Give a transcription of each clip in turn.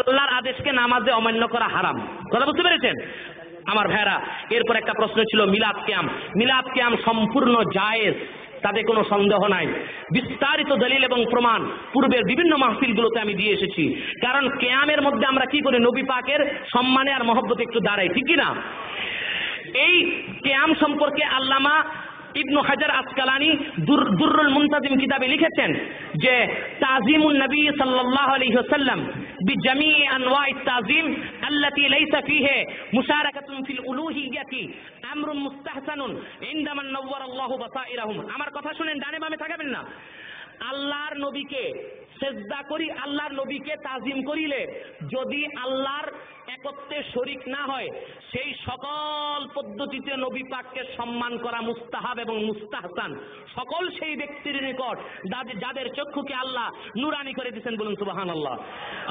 আল্লাহর আদেশকে নামাজে অমান্য করা হারাম। কথা বুঝতে পেরেছেন আমার ভাইরা? এরপর একটা প্রশ্ন ছিল মিলাদ কিয়াম। মিলাদ কিয়াম সম্পূর্ণ জায়েজ, তাতে কোনো সন্দেহ নাই। বিস্তারিত দলিল এবং প্রমাণ পূর্বের বিভিন্ন মাহফিলগুলোতে আমি দিয়ে এসেছি। কারণ কিয়ামের মধ্যে আমরা কি করি? নবী পাকের সম্মানে আর মহব্বতে একটু দাঁড়াই, ঠিক কি না? এই কিয়াম সম্পর্কে আল্লামা ইবনু হাজার আসকালানি দুররুল মুনতাজিম কিতাবে লিখেছেন যে তাজিমুন নবী সাল্লাল্লাহু আলাইহি ওয়াসাল্লাম বিজামিই আনওয়াইত তাজিম আল্লাতী লাইসা ফীহি মুশারাকাতুন ফিল উলুহিয়্যাতি আমরুন মুস্তাহসানুন ইনদামান নাওয়ারাল্লাহু বাসাইরাহুম। আমার কথা শুনেন, ডানে বামে তাকাবেন না। আল্লাহর নবীকে সেজদা করি, আল্লাহর নবীকে তাজিম করিলে যদি আল্লাহর একত্বে শরীক না হয়, সেই সকল পদ্ধতিতে নবী পাককে সম্মান করা মুস্তাহাব এবং মুস্তাহসান। সকল সেই ব্যক্তির নিকট যাদের চক্ষুকে আল্লাহ নুরানি করে দিয়েছেন, বলুন সুবহানাল্লাহ।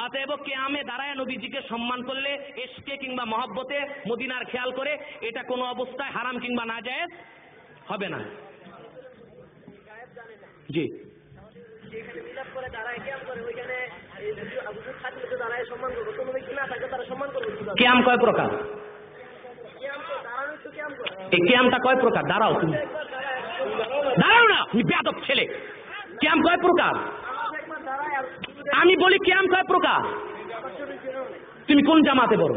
অতএব কিয়ামে দাঁড়ায় নবীজিকে সম্মান করলে ইশকে কিংবা মহব্বতে মদিনার খেয়াল করে এটা কোনো অবস্থায় হারাম কিংবা নাজায়েজ হবে না। জি, কিয়াম কয় প্রকার? এই কিয়ামটা কয় প্রকার? দাঁড়াও, তুমি দাঁড়াও না, তুমি বেয়াদব ছেলে। কিয়াম কয় প্রকার? আমি বলি কিয়াম কয় প্রকার? তুমি কোন জামাতে পড়ো?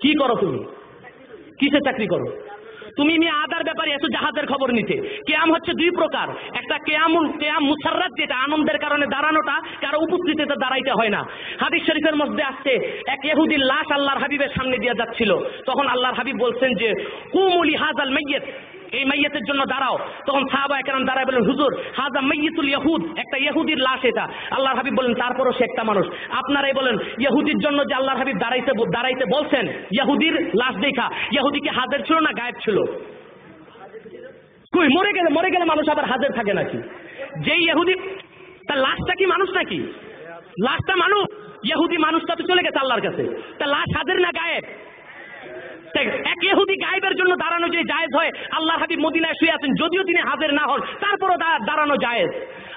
কি করো তুমি? কিসে চাকরি করো তুমি? আদার ব্যাপারে এত জাহাজের খবর নিতে। কিয়াম হচ্ছে দুই প্রকার। একটা কিয়াম মুসাররাত, যেটা আনন্দের কারণে দাঁড়ানোটা, কারো উপস্থিতিতে দাঁড়াইতে হয় না। হাদিস শরীফের মধ্যে আসছে এক ইহুদির লাশ আল্লাহর হাবিবের সামনে দিয়ে যাচ্ছিল। তখন আল্লাহর হাবিব বলছেন যে কুমু লিহাযাল মাইয়িত, এই মাইয়িতের জন্য দাঁড়াও। তখন সাহাবায়ে কেরাম দাঁড়ায় বলেন হুজুর হাযা মাইয়িতুল ইহুদ, একটা ইহুদির লাশ এটা। আল্লাহর হাবিব বলেন তারপরও সে একটা মানুষ। আপনারাই বলেন ইহুদির জন্য যে আল্লাহর হাবিব দাঁড়াইতে বলছেন, ইহুদির লাশ দেখা, ইহুদি কি হাজির ছিল না গায়েব ছিল? কই মরে গেলে মানুষ আবার হাজির থাকে নাকি? যেই ইহুদি, তার লাশটা কি মানুষ নাকি? লাশটা মানুষ, ইহুদি মানুষটা তো চলে গেছে আল্লাহর কাছে। তা লাশ হাজির না গায়েব? এক ইহুদি গায়েবের জন্য দাঁড়ানো যে জায়েজ হয়, আল্লাহর হাবিব মদিনায় শুয়ে আছেন, যদিও তিনি হাজির না হন তারপরও দাঁড়ানো জায়েজ।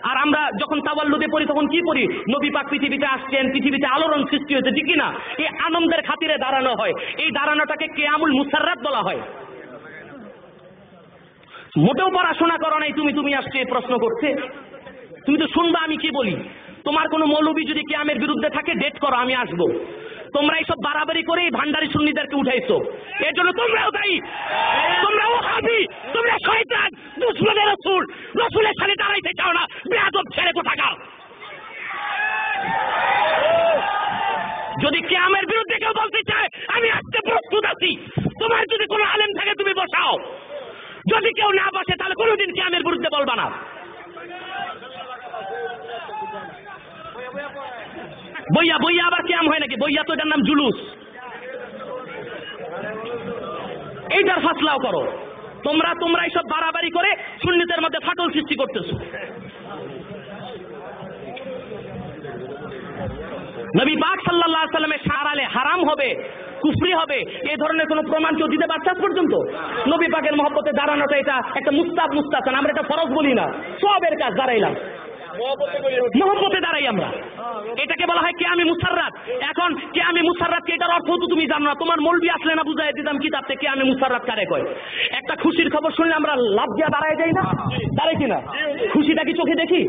আর আমরা যখন তাওয়াল্লুদে পড়ি তখন কি পড়ি? নবী পাক পৃথিবীতে আসছেন, পৃথিবীতে আলোড়ন সৃষ্টি হয়েছে, ঠিক না? এই আনন্দের খাতিরে দাঁড়ানো হয়। এই দাঁড়ানোটাকে কিয়ামুল মুসাররাত বলা হয়। মোটেও পড়াশোনা করো নাই তুমি আসছে এই প্রশ্ন করতে। তুমি তো শুনবা আমি কি বলি। তোমার কোনো মৌলবী যদি কিয়ামের বিরুদ্ধে থাকে ডেট করো, আমি আসবো। তোমরা এইসব বাড়াবাড়ি করে ভান্ডারি সুন্নিদেরকে উঠাইছো, এর জন্য তোমরাও দায়ী। তোমরাও হাবি, তোমরা শয়তান, দুশমনে রাসূল, রাসূলের সাথে দাঁড়াইতে চাও না, বেয়াদব ছেলে কোথাকার। যদি কিয়ামের বিরুদ্ধে কেউ বলতে চায় আমি আজকে প্রস্তুত আছি। তোমার যদি কোনো আলেম থাকে তুমি বসাও, যদি কেউ না বসে তাহলে কোনোদিন কিয়ামের বিরুদ্ধে বলবা না। বইয়া আবার কিয়াম হয় নাকি? বইয়া তো এটার নাম জুলুস। এইটার ফাসলাও করো তোমরা এইসব বাড়াবাড়ি করে সুন্নিদের মধ্যে ফাটল সৃষ্টি করতেছো। নবী পাক সাল্লাল্লাহু আলাইহি ওয়াসাল্লামের শারালে হারাম হবে, কুফরি হবে, এই ধরনের কোনো প্রমাণ কেউ দিতে পারছে পর্যন্ত? নবী পাকের মহব্বতে দাঁড়ানোটা এটা একটা মুস্তাহসান, আমরা এটা ফরজ বলি না, সওয়াবের কাজ। দাঁড়াইলাম মহব্বতে দাঁড়াই আমরা, এটাকে বলা হয় কিয়ামে মুসাররাত। এখন কিয়ামে মুসাররাত কি, এটার অর্থ তো তুমি জানো না। তোমার মৌলবি আসলে না বুঝাই দিতাম কিতাব থেকে কিয়ামে মুসাররাত কারে কয়। একটা খুশির খবর শুনলে আমরা লাভ দিয়া দাঁড়ায় যাই না? দাঁড়াই কিনা? খুশিটা কি চোখে দেখি?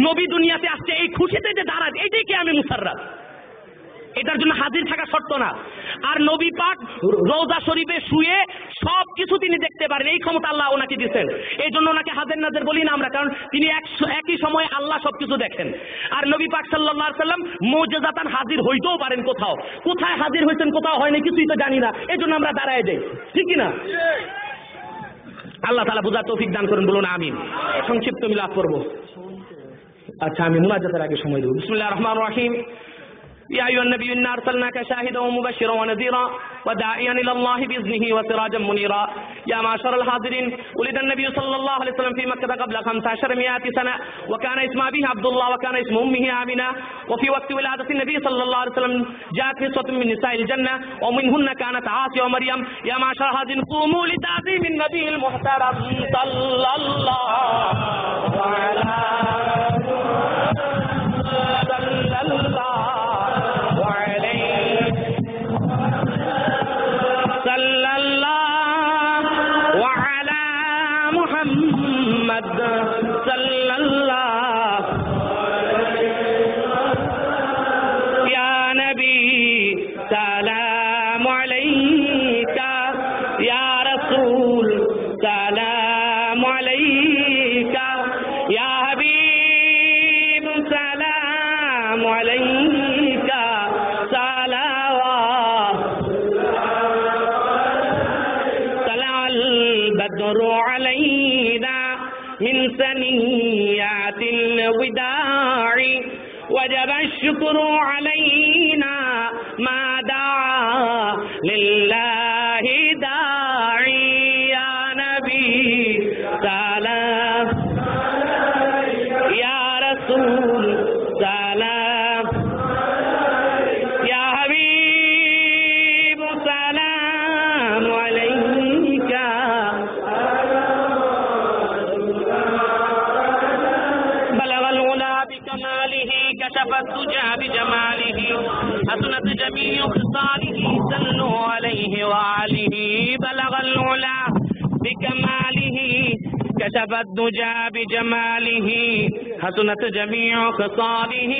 নবী দুনিয়াতে আসছে, এই খুশিতে যে দাঁড়ায় এইটাই কিয়ামে মুসাররাত। এটার জন্য হাজির থাকা শর্ত না। আর নবী পাক রওজা শরীফে শুয়ে সব কিছু তিনি দেখতে পারেন, এই ক্ষমতা আল্লাহ ওনাকে দিয়েছেন। এই জন্য ওনাকে হাজির নাজির বলি না আমরা, কারণ তিনি একই সময়ে আল্লাহ সবকিছু দেখেন। আর নবী পাক সাল্লাল্লাহু আলাইহি ওয়াসাল্লাম মুজিজাতান হাজির হইতেও পারেন কোথাও, কোথায় হাজির হয়েছেন কোথাও হয়নি কিছুই তো জানি না, এই জন্য আমরা দাঁড়ায় যাই, ঠিক না? আল্লাহ তাআলা বুঝার তৌফিক দান করুন, বলুন আমিন। সংক্ষিপ্ত মিলাদ করব। আচ্ছা, আমি মুনাজাতের আগে সময় দেব। বিসমিল্লাহির রহমানির রহিম। يا أيها النبي إنا أرسلناك شاهدا ومبشرا ونذيرا وداعيا إلى الله بإذنه وسراجا منيرا يا معشر الحاضرين ولد النبي صلى الله عليه وسلم في مكة قبل 1500 سنة وكان اسم أبيه عبد الله وكان اسم أمه آمنة وفي وقت ولادة النبي صلى الله عليه وسلم جاءت نسوة من نساء الجنة ومنهن كانت عاصية ومريم يا معشر الحاضرين قوموا لتعظيم النبي المحترم صلى الله على من ثنيات الوداع وجب الشكر علينا ما دعا لله داعي يا نبي سلام يا رسول سلام يا حبيب سلام عليك بلغ العلا بكماله كشف الدجى بجماله حسنت جميع خصاله صلوا عليه وآله بلغ العلا بكماله كشف الدجى بجماله حسنت جميع خصاله